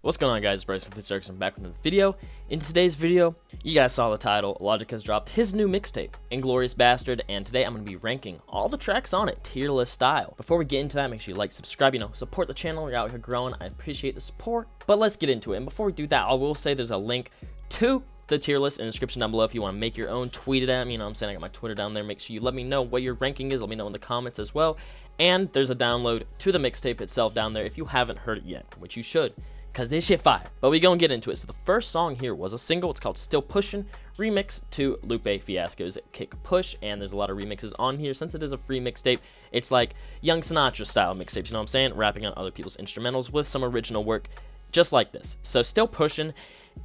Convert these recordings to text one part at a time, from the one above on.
What's going on, guys? Bryce from Freestyle. I'm back with another video. In today's video, you guys saw the title. Logic has dropped his new mixtape, Ingorious Basterd, and today I'm going to be ranking all the tracks on it, tier list style. Before we get into that, make sure you like, subscribe, support the channel. You're out here growing. I appreciate the support. But let's get into it. And before we do that, I will say there's a link to the tier list in the description down below if you want to make your own. Tweet it at me. I'm saying I got my Twitter down there. Make sure you let me know what your ranking is. Let me know in the comments as well. And there's a download to the mixtape itself down there if you haven't heard it yet, which you should, because this shit fire. But we gonna get into it. So the first song here was a single. It's called Still Pushin', remix to Lupe Fiasco's Kick Push, and there's a lot of remixes on here. Since it is a free mixtape, it's like Young Sinatra style mixtapes, you know what I'm saying? Rapping on other people's instrumentals with some original work, just like this. So Still Pushin'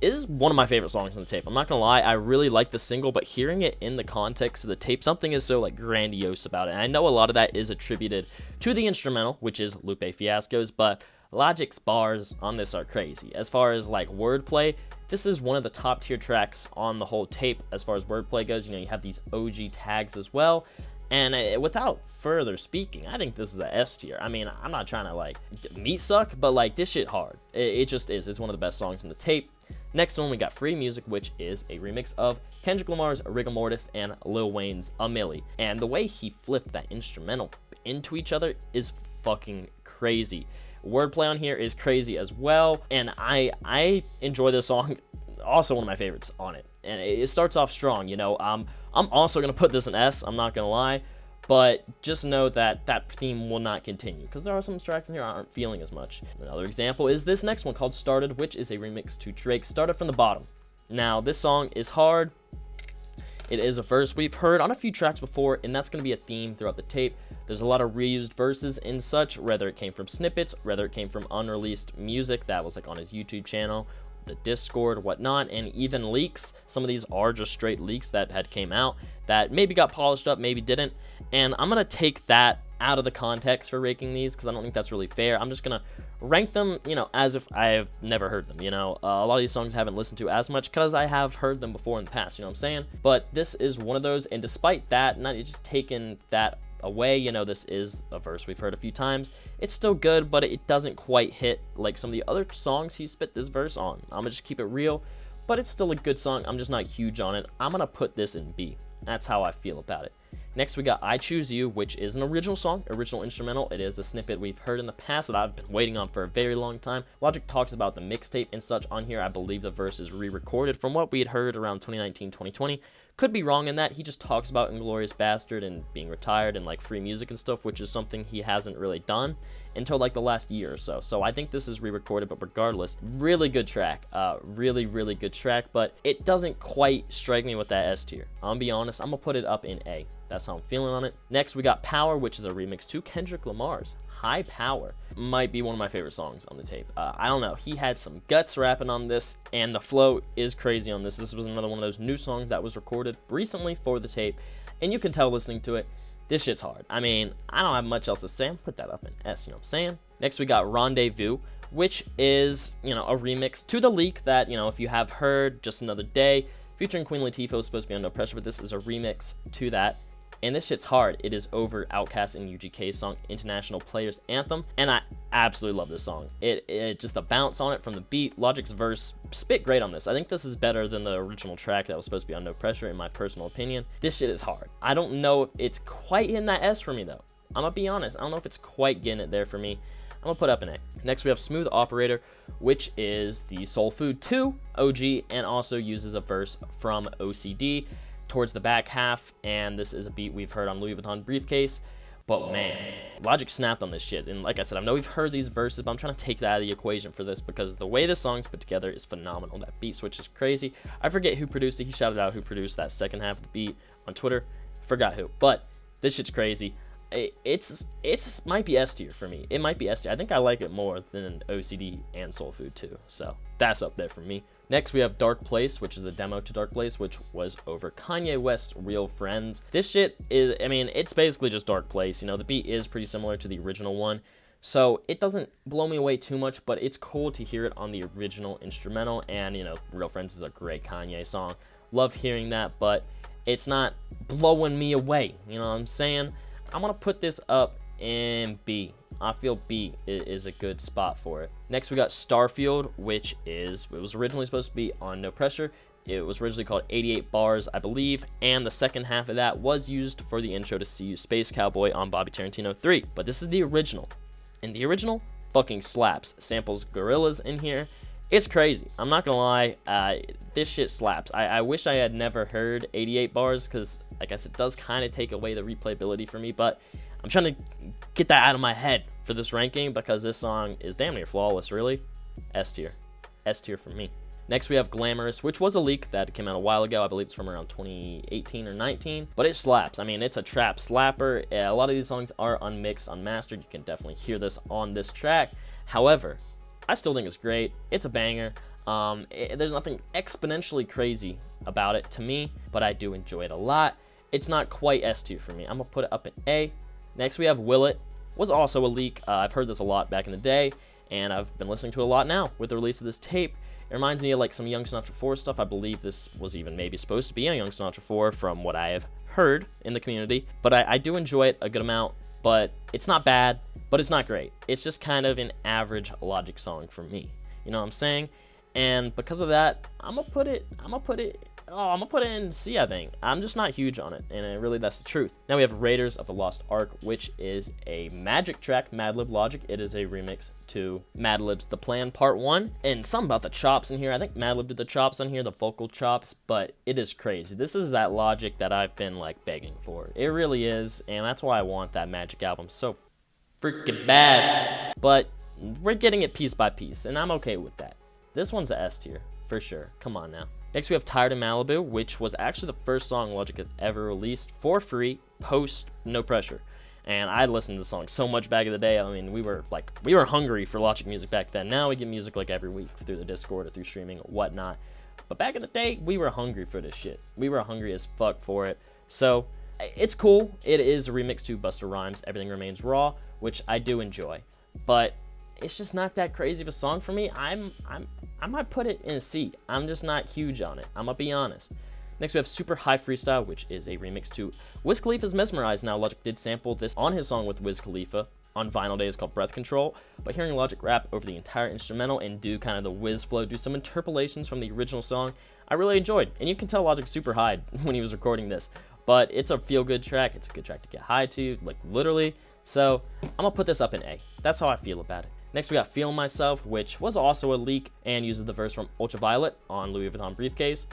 is one of my favorite songs on the tape. I'm not gonna lie, I really like the single, but hearing it in the context of the tape, something is so like grandiose about it. And I know a lot of that is attributed to the instrumental, which is Lupe Fiasco's, but Logic's bars on this are crazy. As far as like wordplay, this is one of the top tier tracks on the whole tape as far as wordplay goes. You have these OG tags as well. And without further speaking, I think this is a S tier. I mean, I'm not trying to like meat suck, but like this shit hard. It just is. It's one of the best songs on the tape. Next one, we got Free Music, which is a remix of Kendrick Lamar's Rigor Mortis and Lil Wayne's A Milli. And the way he flipped that instrumental into each other is fucking crazy. Wordplay on here is crazy as well, and I enjoy this song. Also one of my favorites on it, and it starts off strong. I'm also gonna put this an S. I'm not gonna lie, but just know that that theme will not continue because there are some tracks in here I aren't feeling as much. Another example is this next one called Started, which is a remix to Drake Started From the Bottom. Now this song is hard. It is a verse we've heard on a few tracks before, and that's going to be a theme throughout the tape. There's a lot of reused verses and such, whether it came from snippets, whether it came from unreleased music that was like on his YouTube channel, the Discord, whatnot, and even leaks. Some of these are just straight leaks that had came out that maybe got polished up, maybe didn't. And I'm going to take that out of the context for ranking these because I don't think that's really fair. I'm just going to rank them, as if I have never heard them. A lot of these songs I haven't listened to as much because I have heard them before in the past, you know what I'm saying? But this is one of those, and despite that, not just taking that away, this is a verse we've heard a few times. It's still good, but it doesn't quite hit like some of the other songs he spit this verse on. I'm gonna just keep it real, but it's still a good song. I'm just not huge on it. I'm gonna put this in B. That's how I feel about it. Next, we got I Choose You, which is an original song, original instrumental. It is a snippet we've heard in the past that I've been waiting on for a very long time. Logic talks about the mixtape and such on here. I believe the verse is re-recorded from what we had heard around 2019, 2020. Could be wrong in that. He just talks about Ingorious Basterd and being retired and like free music and stuff, which is something he hasn't really done until like the last year or so. So I think this is re-recorded, but regardless, really good track. Really good track, but it doesn't quite strike me with that S tier. I'm gonna be honest, I'm gonna put it up in A. That's how I'm feeling on it. Next, we got Power, which is a remix to Kendrick Lamar's High Power. Might be one of my favorite songs on the tape. I don't know. He had some guts rapping on this, and the flow is crazy on this. This was another one of those new songs that was recorded recently for the tape, and you can tell listening to it, this shit's hard. I mean, I don't have much else to say. I'm put that up in S, you know what I'm saying? Next, we got Rendezvous, which is, a remix to the leak that, if you have heard, Just Another Day, featuring Queen Latifah, was supposed to be under pressure, but this is a remix to that. And this shit's hard. It is over Outkast and UGK's song International Players Anthem, and I absolutely love this song. It just the bounce on it from the beat. Logic's verse spit great on this. I think this is better than the original track that was supposed to be on No Pressure, in my personal opinion. This shit is hard. I don't know if it's quite hitting that S for me though. I'm gonna be honest. I don't know if it's quite getting it there for me. I'm gonna put up an A. Next, we have Smooth Operator, which is the Soul Food 2 OG and also uses a verse from OCD towards the back half, and this is a beat we've heard on Louis Vuitton Briefcase. But man, Logic snapped on this shit, and like I said, I know we've heard these verses, but I'm trying to take that out of the equation for this because the way this song's put together is phenomenal. That beat switch is crazy. I forget who produced it. He shouted out who produced that second half of the beat on Twitter. Forgot who, but this shit's crazy. It's might be S tier for me. It might be S tier. I think I like it more than OCD and Soul Food too. So that's up there for me. Next, we have Dark Place, which is the demo to Dark Place, which was over Kanye West's Real Friends. This shit is, it's basically just Dark Place. The beat is pretty similar to the original one. So it doesn't blow me away too much, but it's cool to hear it on the original instrumental. And, Real Friends is a great Kanye song. Love hearing that, but it's not blowing me away. You know what I'm saying? I'm going to put this up in B. I feel B is a good spot for it. Next we got Starfield, which it was originally supposed to be on No Pressure. It was originally called 88 Bars, I believe, and the second half of that was used for the intro to See You Space Cowboy on Bobby Tarantino 3. But this is the original, and the original fucking slaps. Samples gorillas in here. It's crazy. I'm not gonna lie, this shit slaps. I wish I had never heard 88 Bars, because I guess it does kind of take away the replayability for me, but I'm trying to get that out of my head for this ranking, because this song is damn near flawless, really. S tier. S tier for me. Next we have Glamorous, which was a leak that came out a while ago. I believe it's from around 2018 or 19, but it slaps. I mean, it's a trap slapper. A lot of these songs are unmixed, unmastered. You can definitely hear this on this track. However, I still think it's great. It's a banger. There's nothing exponentially crazy about it to me, but I do enjoy it a lot. It's not quite S tier for me. I'm gonna put it up in A. Next we have Will It. Was also a leak. I've heard this a lot back in the day, and I've been listening to it a lot now with the release of this tape. It reminds me of like some Young Sinatra 4 stuff. I believe this was even maybe supposed to be a Young Sinatra 4 from what I have heard in the community. But I do enjoy it a good amount, but it's not bad, but it's not great. It's just kind of an average Logic song for me. You know what I'm saying? And because of that, I'm gonna put it in C, I think. I'm just not huge on it, and really that's the truth. Now we have Raiders of the Lost Ark, which is a Magic track, Madlib Logic. It is a remix to Madlib's The Plan Part 1, and something about the chops in here. I think Madlib did the chops on here, the vocal chops, but it is crazy. This is that Logic that I've been like begging for. It really is, and that's why I want that Magic album so freaking bad. But we're getting it piece by piece, and I'm okay with that. This one's a S tier, for sure. Come on now. Next we have Tired in Malibu, which was actually the first song Logic has ever released for free, post No Pressure. And I listened to the song so much back in the day. I mean, we were hungry for Logic music back then. Now we get music like every week through the Discord or through streaming or whatnot. But back in the day, we were hungry for this shit. We were hungry as fuck for it. So it's cool. It is a remix to Busta Rhymes' Everything Remains Raw, which I do enjoy. But it's just not that crazy of a song for me. I might put it in C. I'm just not huge on it. I'm gonna be honest. Next we have Super High Freestyle, which is a remix to Wiz Khalifa's Mesmerized. Now Logic did sample this on his song with Wiz Khalifa on Vinyl Days called Breath Control, but hearing Logic rap over the entire instrumental and do kind of the Wiz flow, do some interpolations from the original song, I really enjoyed. And you can tell Logic's super high when he was recording this, but it's a feel-good track. It's a good track to get high to, like literally. So I'm gonna put this up in A. That's how I feel about it. Next we got Feelin My Self, which was also a leak and uses the verse from Ultraviolet on Louis Vuitton Briefcase.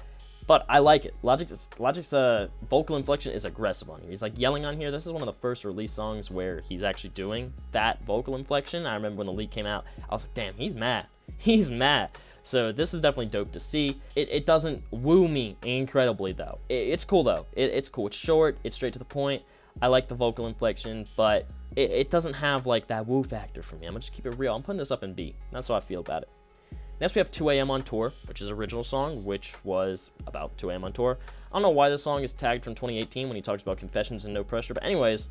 But I like it. Logic's vocal inflection is aggressive on here. He's like yelling on here. This is one of the first release songs where he's actually doing that vocal inflection. I remember when the leak came out, I was like, damn, he's mad. He's mad. So this is definitely dope to see. It doesn't woo me incredibly though. It's cool though. It's cool. It's short. It's straight to the point. I like the vocal inflection, but it doesn't have like that woo factor for me. I'm gonna just keep it real. I'm putting this up in B. That's how I feel about it. Next we have 2 AM on Tour, which is an original song, which was about 2 AM on Tour. I don't know why this song is tagged from 2018 when he talks about confessions and No Pressure, but anyways,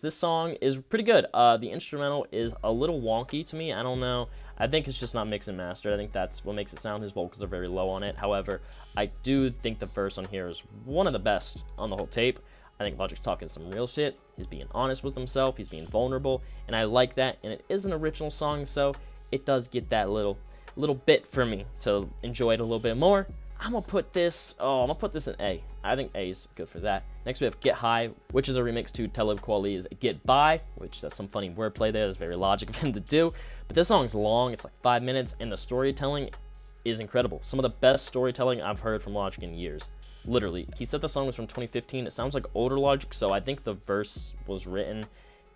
this song is pretty good. The instrumental is a little wonky to me. I don't know. I think it's just not mixed and mastered. I think that's what makes it sound. His vocals are very low on it. However, I do think the verse on here is one of the best on the whole tape. I think Logic's talking some real shit. He's being honest with himself. He's being vulnerable, and I like that. And it is an original song, so it does get that little bit for me to enjoy it a little bit more. I'm gonna put this in A. I think A is good for that. Next we have Get High, which is a remix to Talib Kweli's Get By, which that's some funny wordplay there. It's very Logic of him to do. But this song's long. It's like 5 minutes, and the storytelling is incredible. Some of the best storytelling I've heard from Logic in years. Literally, he said the song was from 2015. It sounds like older Logic, so I think the verse was written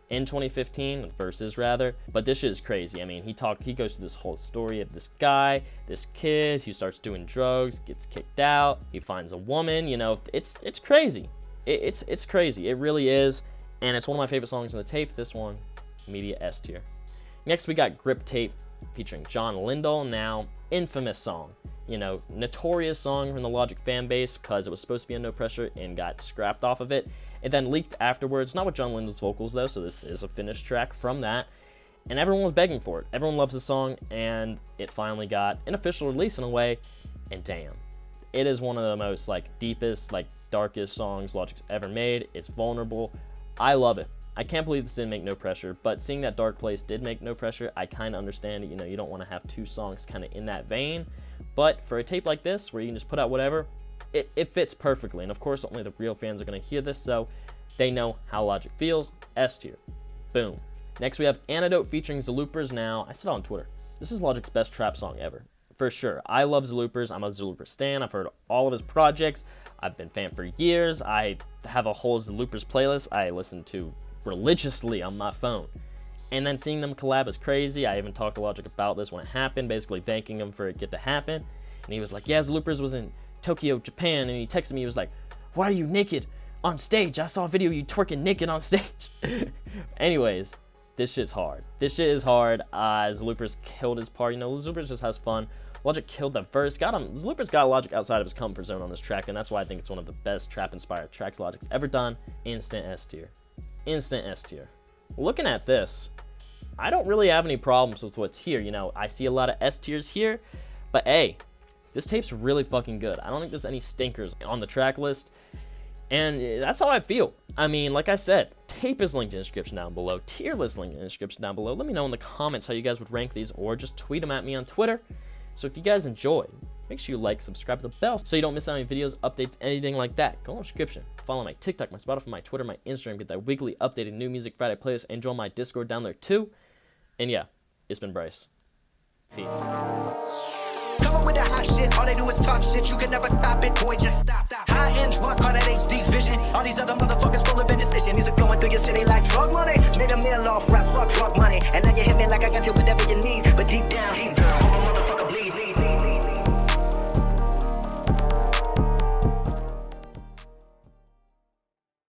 in 2015, the verses rather, but this shit is crazy. I mean, he goes through this whole story of this guy, this kid who starts doing drugs, gets kicked out, he finds a woman, you know, it's crazy. It's crazy. It really is, and it's one of my favorite songs on the tape. This one, immediate S tier. Next, we got Griptape featuring John Lindahl. Now, infamous song. You know, notorious song from the Logic fan base because it was supposed to be on No Pressure and got scrapped off of it. It then leaked afterwards, not with John Lindahl's vocals though, so this is a finished track from that. And everyone was begging for it. Everyone loves the song, and it finally got an official release in a way, and damn. It is one of the most, like, deepest, like, darkest songs Logic's ever made. It's vulnerable. I love it. I can't believe this didn't make No Pressure, but seeing that Dark Place did make No Pressure, I kind of understand it. You know, you don't want to have 2 songs kind of in that vein, but for a tape like this, where you can just put out whatever, it fits perfectly. And of course, only the real fans are going to hear this, so they know how Logic feels. S tier. Boom. Next, we have Antidote featuring ZelooperZ. Now, I said on Twitter, this is Logic's best trap song ever. For sure. I love ZelooperZ. I'm a ZelooperZ stan. I've heard all of his projects. I've been a fan for years. I have a whole ZelooperZ playlist I listen to religiously on my phone. And then seeing them collab is crazy. I even talked to Logic about this when it happened, basically thanking him for it to happen. And he was like, yeah, ZelooperZ was in Tokyo, Japan. And he texted me, he was like, why are you naked on stage? I saw a video of you twerking naked on stage. Anyways, this shit's hard. This shit is hard. ZelooperZ killed his part. You know, ZelooperZ just has fun. Logic killed the verse. Got him. ZelooperZ got Logic outside of his comfort zone on this track, and that's why I think it's one of the best trap-inspired tracks Logic's ever done. Instant S tier. Instant S tier. Looking at this, I don't really have any problems with what's here. You know, I see a lot of S tiers here, but hey, this tape's really fucking good. I don't think there's any stinkers on the track list, and that's how I feel. I mean, like I said, tape is linked in the description down below. Tier list linked in the description down below. Let me know in the comments how you guys would rank these, or just tweet them at me on Twitter. So if you guys enjoy, make sure you like, subscribe to the bell so you don't miss out on any videos, updates, anything like that. Go in the description. Follow my TikTok, my Spotify, my Twitter, my Instagram. Get that weekly updated New Music Friday playlist, and join my Discord down there too. And yeah, it's been Bryce. Peace. Come up with the hot shit, all they do is talk shit. You can never stop it, boy, just stop. High end, what, call that HD vision. All these other motherfuckers full of indecision. These are going through your city like drug money.